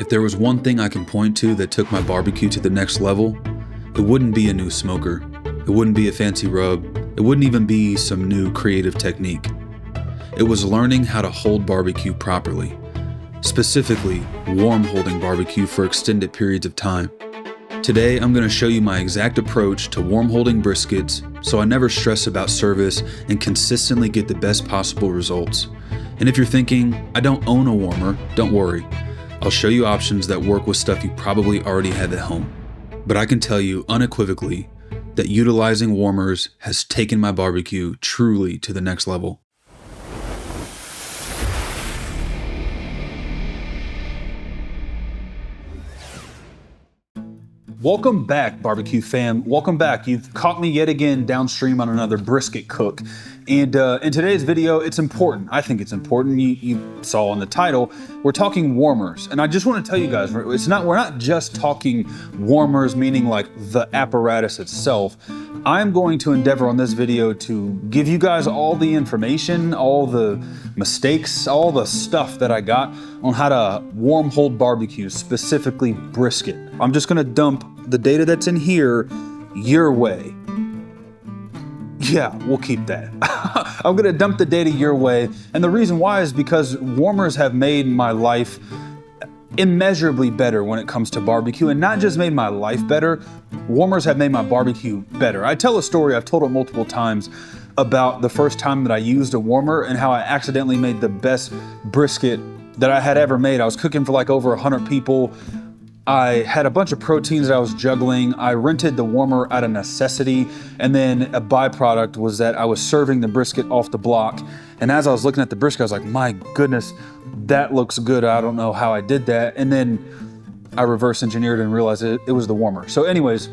If there was one thing I can point to that took my barbecue to the next level, it wouldn't be a new smoker. It wouldn't be a fancy rub. It wouldn't even be some new creative technique. It was learning how to hold barbecue properly, specifically warm holding barbecue for extended periods of time. Today, I'm going to show you my exact approach to warm holding briskets so I never stress about service and consistently get the best possible results. And if you're thinking, I don't own a warmer, don't worry. I'll show you options that work with stuff you probably already have at home. But I can tell you unequivocally that utilizing warmers has taken my barbecue truly to the next level. Welcome back, barbecue fam. Welcome back. You've caught me yet again downstream on another brisket cook. And in today's video, it's important. I think it's important. You saw in the title, we're talking warmers. And I just want to tell you guys, we're not just talking warmers, meaning like the apparatus itself. I'm going to endeavor on this video to give you guys all the information, all the mistakes, all the stuff that I got on how to warm hold barbecue, specifically brisket. I'm just gonna dump the data that's in here your way. Yeah, we'll keep that. I'm gonna dump the data your way. And the reason why is because warmers have made my life immeasurably better when it comes to barbecue, and not just made my life better, warmers have made my barbecue better. I tell a story, I've told it multiple times, about the first time that I used a warmer and how I accidentally made the best brisket that I had ever made. I was cooking for like over 100 people. I had a bunch of proteins that I was juggling. I rented the warmer out of necessity. And then a byproduct was that I was serving the brisket off the block. And as I was looking at the brisket, I was like, my goodness, that looks good. I don't know how I did that. And then I reverse engineered and realized it was the warmer. So anyways,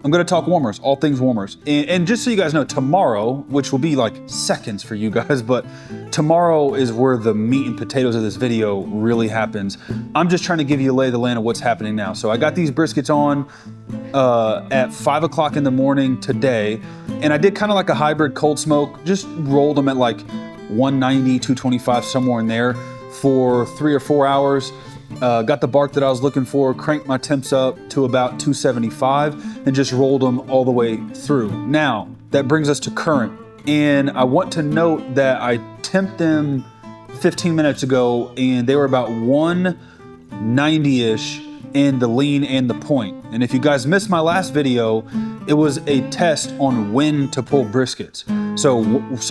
I'm gonna talk warmers, all things warmers. And just so you guys know, tomorrow, which will be like seconds for you guys, but tomorrow is where the meat and potatoes of this video really happens. I'm just trying to give you a lay of the land of what's happening now. So I got these briskets on at 5 o'clock in the morning today, and I did kind of like a hybrid cold smoke, just rolled them at like 190, 225, somewhere in there for 3 or 4 hours. Got the bark that I was looking for, cranked my temps up to about 275 and just rolled them all the way through. Now, that brings us to current. And I want to note that I temped them 15 minutes ago and they were about 190-ish in the lean and the point. And if you guys missed my last video, it was a test on when to pull briskets. So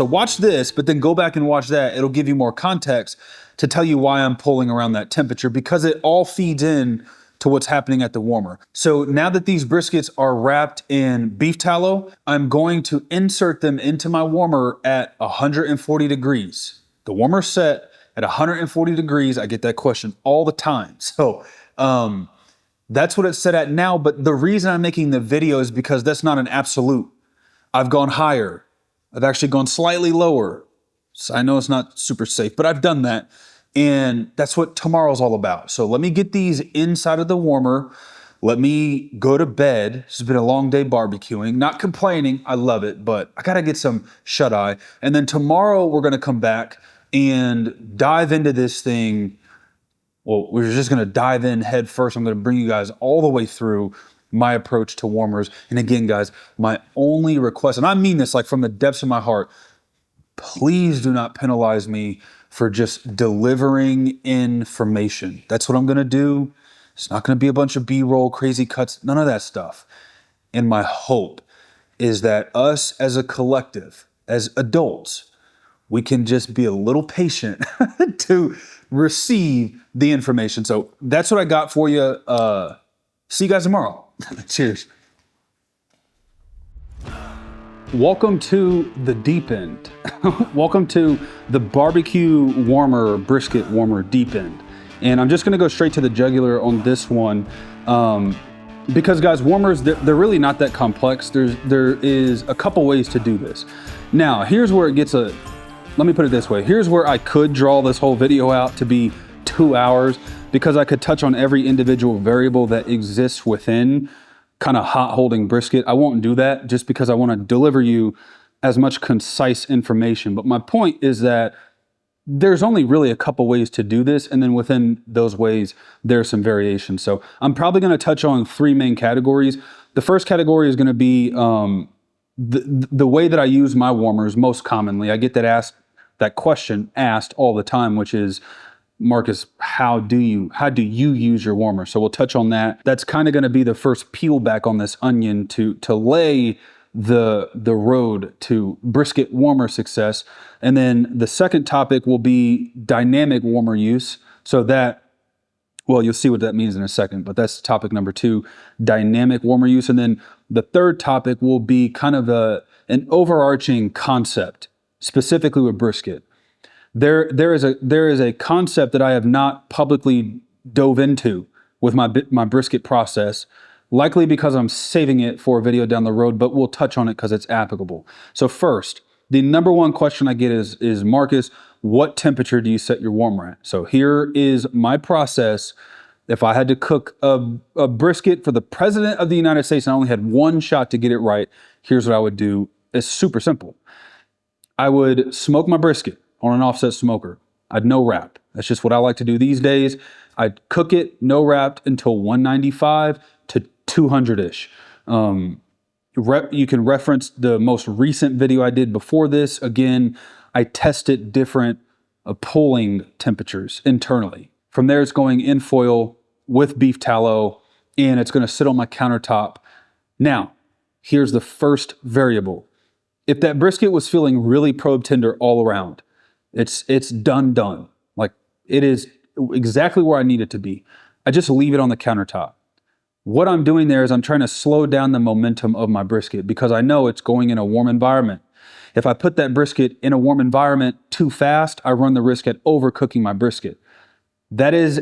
watch this, but then go back and watch that. It'll give you more context to tell you why I'm pulling around that temperature, because it all feeds in to what's happening at the warmer. So now that these briskets are wrapped in beef tallow, I'm going to insert them into my warmer at 140 degrees. The warmer's set at 140 degrees. I get that question all the time. So that's what it's set at now. But the reason I'm making the video is because that's not an absolute. I've gone higher. I've actually gone slightly lower. So I know it's not super safe, but I've done that. And that's what tomorrow's all about. So let me get these inside of the warmer. Let me go to bed. It's been a long day barbecuing, not complaining. I love it, but I got to get some shut eye. And then tomorrow we're going to come back and dive into this thing. Well, we're just going to dive in head first. I'm going to bring you guys all the way through my approach to warmers. And again, guys, my only request, and I mean this like from the depths of my heart, please do not penalize me for just delivering information. That's what I'm gonna do. It's not gonna be a bunch of B-roll, crazy cuts, none of that stuff. And my hope is that us as a collective, as adults, we can just be a little patient to receive the information. So that's what I got for you. See you guys tomorrow. Cheers. Welcome to the deep end. Welcome to the barbecue warmer, brisket warmer deep end. And I'm just gonna go straight to the jugular on this one. Because guys, warmers, they're really not that complex. There is a couple ways to do this. Now, here's where it gets let me put it this way. Here's where I could draw this whole video out to be 2 hours, because I could touch on every individual variable that exists within kind of hot holding brisket. I won't do that just because I want to deliver you as much concise information. But my point is that there's only really a couple ways to do this, and then within those ways, there's some variation. So I'm probably going to touch on three main categories. The first category is going to be the way that I use my warmers most commonly. I get that question asked all the time, which is, Marcus, how do you use your warmer? So we'll touch on that. That's kind of going to be the first peel back on this onion to lay the road to brisket warmer success. And then the second topic will be dynamic warmer use. So that, well, you'll see what that means in a second, but that's topic number 2, dynamic warmer use. And then the third topic will be kind of an overarching concept, specifically with brisket. There is a concept that I have not publicly dove into with my brisket process, likely because I'm saving it for a video down the road, but we'll touch on it because it's applicable. So first, the number one question I get is Marcus, what temperature do you set your warmer at? So here is my process. If I had to cook a brisket for the President of the United States and I only had one shot to get it right, here's what I would do. It's super simple. I would smoke my brisket on an offset smoker. I'd no wrap. That's just what I like to do these days. I'd cook it no wrapped until 195 to 200-ish. You can reference the most recent video I did before this. Again, I tested different pulling temperatures internally. From there, it's going in foil with beef tallow, and it's going to sit on my countertop. Now, here's the first variable. If that brisket was feeling really probe tender all around, it's done. Like, it is exactly where I need it to be. I just leave it on the countertop. What I'm doing there is I'm trying to slow down the momentum of my brisket because I know it's going in a warm environment. If I put that brisket in a warm environment too fast, I run the risk at overcooking my brisket. That's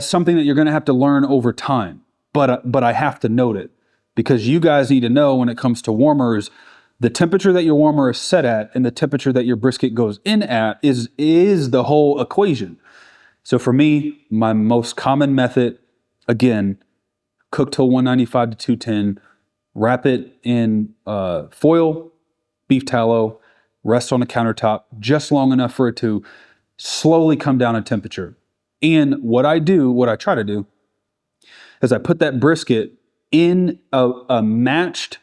something that you're going to have to learn over time, but I have to note it because you guys need to know when it comes to warmers, the temperature that your warmer is set at and the temperature that your brisket goes in at is the whole equation. So for me, my most common method, again, cook till 195 to 210, wrap it in foil, beef tallow, rest on the countertop just long enough for it to slowly come down in temperature. And what I try to do, is I put that brisket in a matched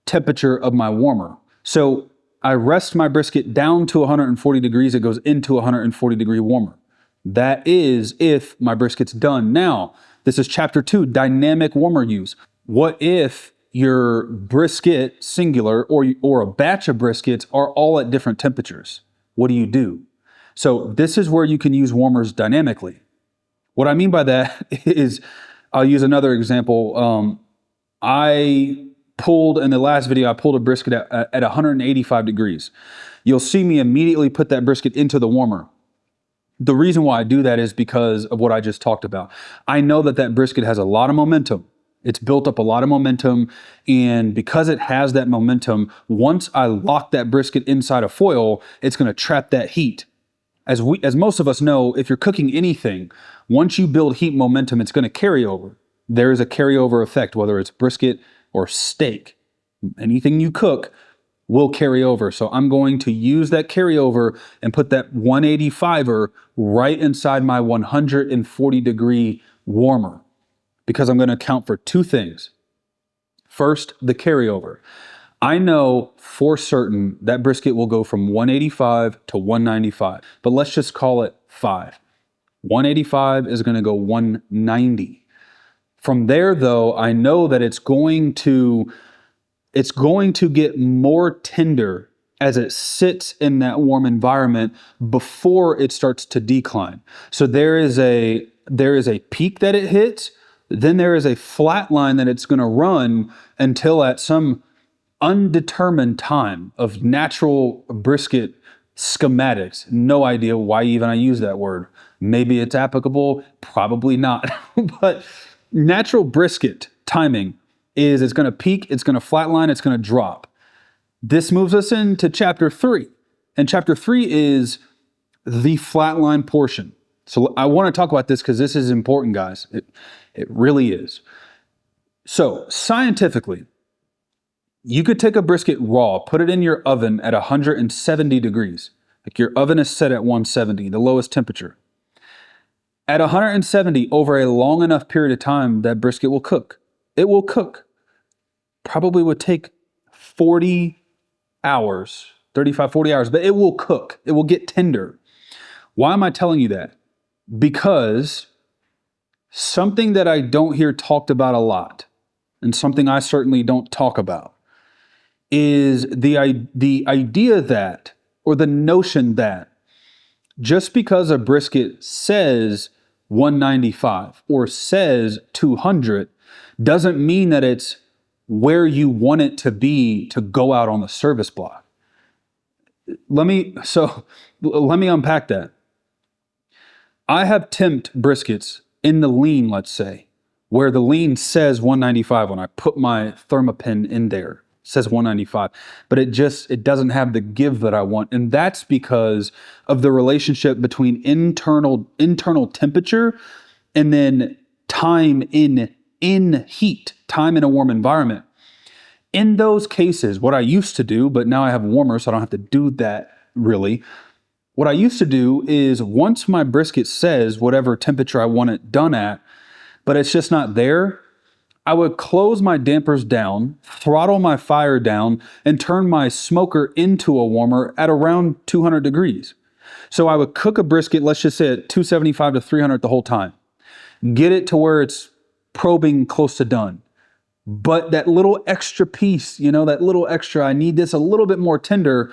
temperature of my warmer. So I rest my brisket down to 140 degrees, it goes into a 140 degree warmer. That is if my brisket's done. Now, this is chapter 2, dynamic warmer use. What if your brisket, singular, or a batch of briskets are all at different temperatures? What do you do? So this is where you can use warmers dynamically. What I mean by that is, I'll use another example. In the last video, I pulled a brisket at 185 degrees. You'll see me immediately put that brisket into the warmer. The reason why I do that is because of what I just talked about. I know that brisket has a lot of momentum. It's built up a lot of momentum, and because it has that momentum, once I lock that brisket inside of foil, it's going to trap that heat. As most of us know, if you're cooking anything, once you build heat momentum, it's going to carry over. There is a carryover effect, whether it's brisket or steak. Anything you cook will carry over. So I'm going to use that carryover and put that 185er right inside my 140 degree warmer, because I'm going to account for two things. First, the carryover. I know for certain that brisket will go from 185 to 195, but let's just call it 5. 185 is going to go 190. From there, though, I know that it's going to get more tender as it sits in that warm environment before it starts to decline. So there is a peak that it hits, then there is a flat line that it's going to run until at some undetermined time of natural brisket schematics. No idea why even I use that word. Maybe it's applicable, probably not. But natural brisket timing is it's going to peak, it's going to flatline, it's going to drop. This moves us into chapter 3. And chapter 3 is the flatline portion. So I want to talk about this because this is important, guys. It really is. So scientifically, you could take a brisket raw, put it in your oven at 170 degrees. Like your oven is set at 170, the lowest temperature. At 170, over a long enough period of time, that brisket will cook. It will cook. Probably would take 40 hours, 35, 40 hours, but it will cook. It will get tender. Why am I telling you that? Because something that I don't hear talked about a lot, and something I certainly don't talk about, is the idea that, or the notion that, just because a brisket says 195 or says 200 doesn't mean that it's where you want it to be to go out on the service block. Let me unpack that. I have temped briskets in the lean, let's say, where the lean says 195 when I put my thermopin in there. It says 195, but it doesn't have the give that I want. And that's because of the relationship between internal temperature and then time in heat, time in a warm environment. In those cases, what I used to do, but now I have warmers, so I don't have to do that really. What I used to do is, once my brisket says whatever temperature I want it done at, but it's just not there, I would close my dampers down, throttle my fire down, and turn my smoker into a warmer at around 200 degrees. So I would cook a brisket, let's just say at 275 to 300 the whole time. Get it to where it's probing close to done. But that little extra piece, that little extra, I need this a little bit more tender,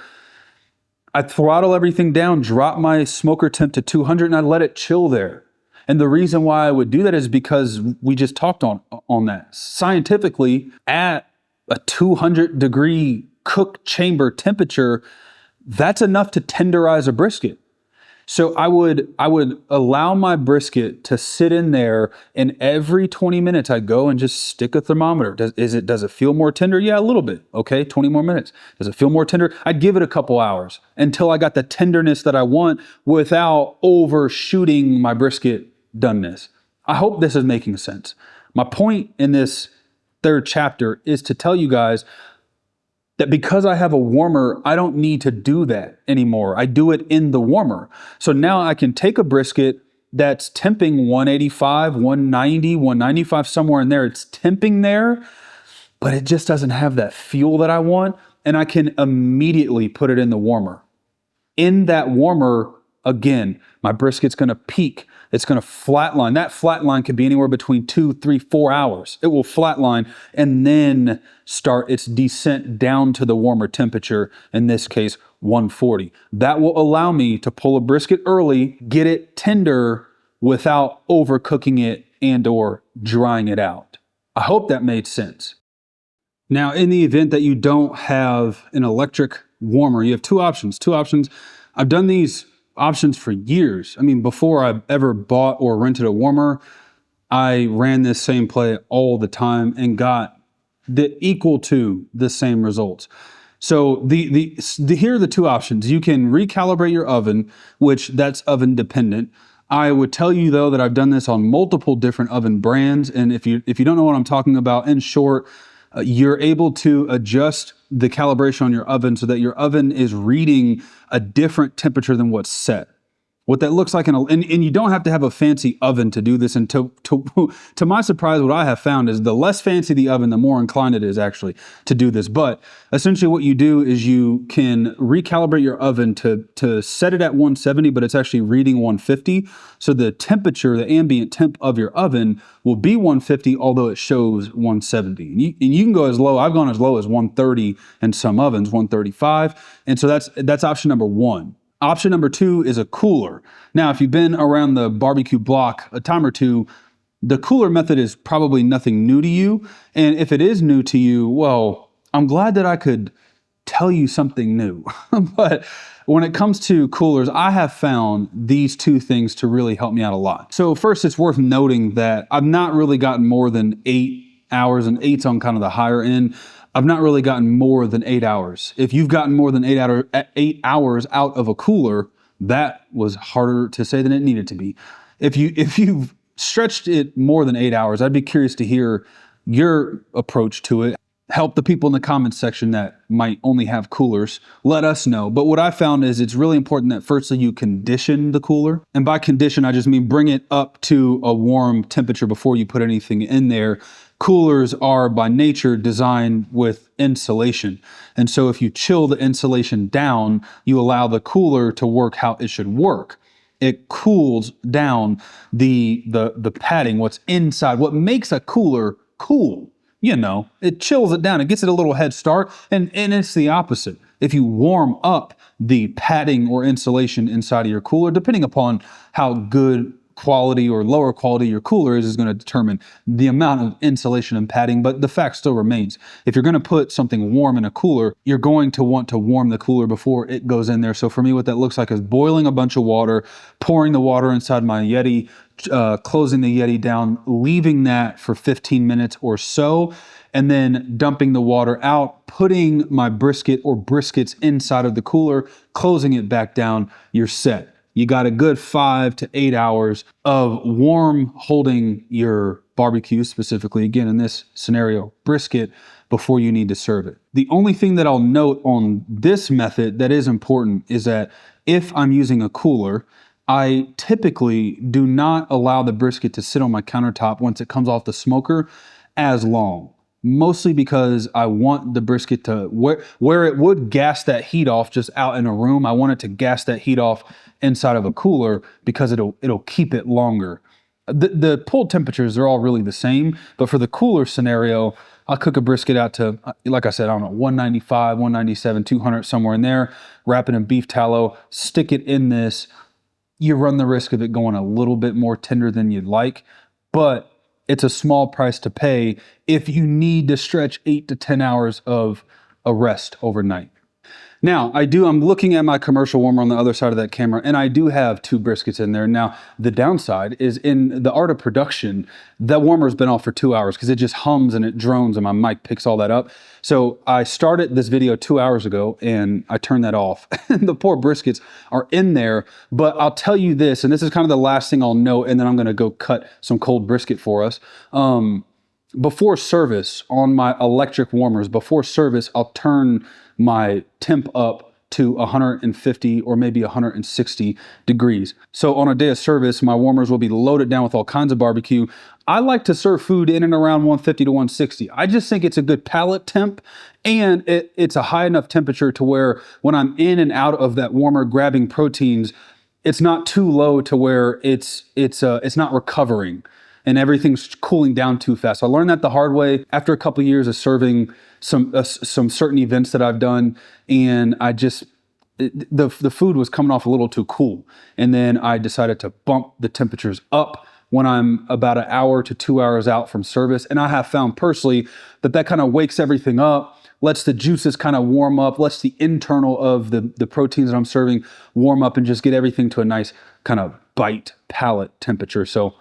I'd throttle everything down, drop my smoker temp to 200, and I'd let it chill there. And the reason why I would do that is because we just talked on that. Scientifically, at a 200 degree cook chamber temperature, that's enough to tenderize a brisket. So I would allow my brisket to sit in there, and every 20 minutes I'd go and just stick a thermometer. Does it feel more tender? Yeah, a little bit. Okay, 20 more minutes. Does it feel more tender? I'd give it a couple hours until I got the tenderness that I want without overshooting my brisket doneness. I hope this is making sense. My point in this third chapter is to tell you guys that because I have a warmer, I don't need to do that anymore. I do it in the warmer. So now I can take a brisket that's temping 185, 190, 195, somewhere in there. It's temping there, but it just doesn't have that fuel that I want. And I can immediately put it in the warmer. In that warmer, again, my brisket's gonna peak. It's going to flatline. That flatline could be anywhere between 2, 3, 4 hours. It will flatline and then start its descent down to the warmer temperature, in this case, 140. That will allow me to pull a brisket early, get it tender without overcooking it and or drying it out. I hope that made sense. Now, in the event that you don't have an electric warmer, you have two options. I've done these options for years. I mean, before I ever bought or rented a warmer, I ran this same play all the time and got equal to the same results. So here are the two options. You can recalibrate your oven, which that's oven dependent. I would tell you though that I've done this on multiple different oven brands, and if you don't know what I'm talking about, in short, you're able to adjust the calibration on your oven so that your oven is reading a different temperature than what's set. What that looks like, and you don't have to have a fancy oven to do this. And to my surprise, what I have found is the less fancy the oven, the more inclined it is actually to do this. But essentially what you do is you can recalibrate your oven to set it at 170, but it's actually reading 150. So the temperature, the ambient temp of your oven will be 150, although it shows 170. And you can go as low, I've gone as low as 130 in some ovens, 135. And so that's option number one. Option number two is a cooler. Now, if you've been around the barbecue block a time or two, the cooler method is probably nothing new to you. And if it is new to you, well, I'm glad that I could tell you something new. But when it comes to coolers, I have found these two things to really help me out a lot. So first, it's worth noting that I've not really gotten more than 8 hours, and 8's on kind of the higher end. I've not really gotten more than 8 hours. If you've gotten more than 8 hours out of a cooler, that was harder to say than it needed to be. If you've stretched it more than 8 hours, I'd be curious to hear your approach to it. help the people in the comments section that might only have coolers. Let us know. But what I found is it's really important that firstly you condition the cooler. And by condition, I just mean bring it up to a warm temperature before you put anything in there. Coolers are by nature designed with insulation. And so if you chill the insulation down, you allow the cooler to work how it should work. It cools down the padding, what's inside, what makes a cooler cool. You know, it chills it down. It gets it a little head start. And it's the opposite. If you warm up the padding or insulation inside of your cooler, depending upon how good quality or lower quality your cooler is going to determine the amount of insulation and padding. But the fact still remains, if you're going to put something warm in a cooler, you're going to want to warm the cooler before it goes in there. So for me, what that looks like is boiling a bunch of water, pouring the water inside my Yeti, closing the Yeti down, leaving that for 15 minutes or so, and then dumping the water out, putting my brisket or briskets inside of the cooler, closing it back down, you're set. You got a good 5 to 8 hours of warm holding your barbecue, specifically, again, in this scenario, brisket, before you need to serve it. The only thing that I'll note on this method that is important is that if I'm using a cooler, I typically do not allow the brisket to sit on my countertop once it comes off the smoker as long. Mostly because I want the brisket to, where it would gas that heat off just out in a room, I want it to gas that heat off inside of a cooler because it'll keep it longer. The pulled temperatures are all really the same, but for the cooler scenario, I'll cook a brisket out to, like I said, I don't know, 195, 197, 200, somewhere in there, wrap it in beef tallow, stick it in this. You run the risk of it going a little bit more tender than you'd like, but it's a small price to pay if you need to stretch 8 to 10 hours of a rest overnight. Now, I'm looking at my commercial warmer on the other side of that camera, and I do have 2 briskets in there. Now, the downside is in the art of production, that warmer's been off for 2 hours because it just hums and it drones and my mic picks all that up. So I started this video 2 hours ago and I turned that off. The poor briskets are in there, but I'll tell you this, and this is kind of the last thing I'll note, and then I'm gonna go cut some cold brisket for us. Before service on my electric warmers, before service, I'll turn my temp up to 150 or maybe 160 degrees. So on a day of service, my warmers will be loaded down with all kinds of barbecue. I like to serve food in and around 150 to 160. I just think it's a good palate temp, and it's a high enough temperature to where when I'm in and out of that warmer grabbing proteins, it's not too low to where it's not recovering and everything's cooling down too fast. I learned that the hard way after a couple of years of serving some certain events that I've done, and the food was coming off a little too cool. And then I decided to bump the temperatures up when I'm about an hour to 2 hours out from service. And I have found personally that kind of wakes everything up, lets the juices kind of warm up, lets the internal of the proteins that I'm serving warm up and just get everything to a nice kind of bite palate temperature. So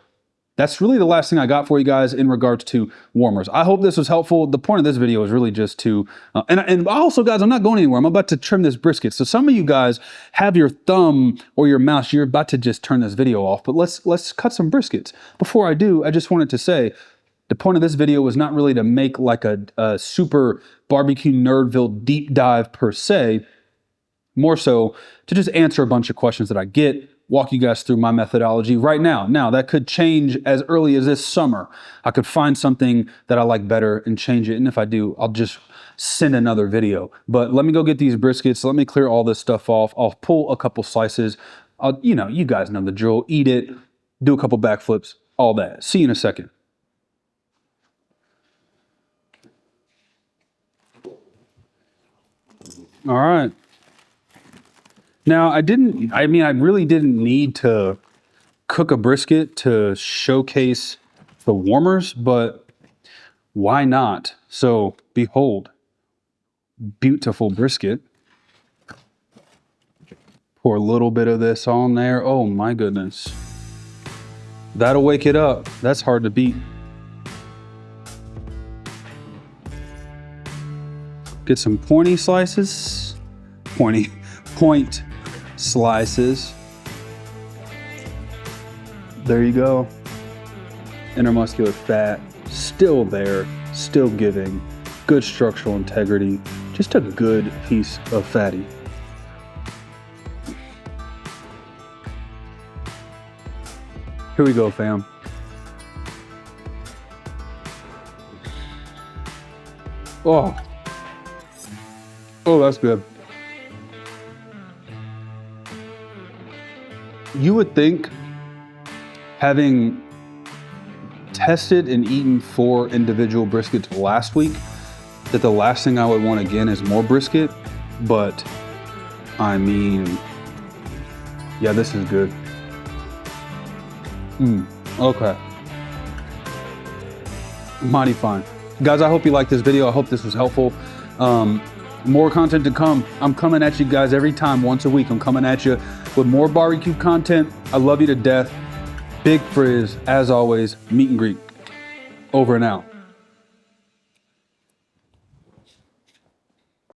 that's really the last thing I got for you guys in regards to warmers. I hope this was helpful. The point of this video is really just to, and also guys, I'm not going anywhere. I'm about to trim this brisket. So some of you guys have your thumb or your mouse, you're about to just turn this video off, but let's cut some briskets. Before I do, I just wanted to say, the point of this video was not really to make like a super barbecue nerdville deep dive per se, more so to just answer a bunch of questions that I get, walk you guys through my methodology right now. Now, that could change as early as this summer. I could find something that I like better and change it. And if I do, I'll just send another video. But let me go get these briskets. Let me clear all this stuff off. I'll pull a couple slices. You guys know the drill. Eat it, do a couple backflips, all that. See you in a second. All right. Now, I really didn't need to cook a brisket to showcase the warmers, but why not? So, behold, beautiful brisket. Pour a little bit of this on there. Oh my goodness. That'll wake it up. That's hard to beat. Get some pointy slices. Point slices. There you go. Intermuscular fat still there, still giving. good structural integrity, just a good piece of fatty. Here we go, fam. Oh, that's good. You would think, having tested and eaten 4 individual briskets last week, that the last thing I would want again is more brisket, but I mean, yeah, this is good. Okay. Mighty fine. Guys, I hope you liked this video. I hope this was helpful. More content to come. I'm coming at you guys every time, once a week. I'm coming at you with more barbecue content. I love you to death. Big Frizz, as always, meet and greet. Over and out.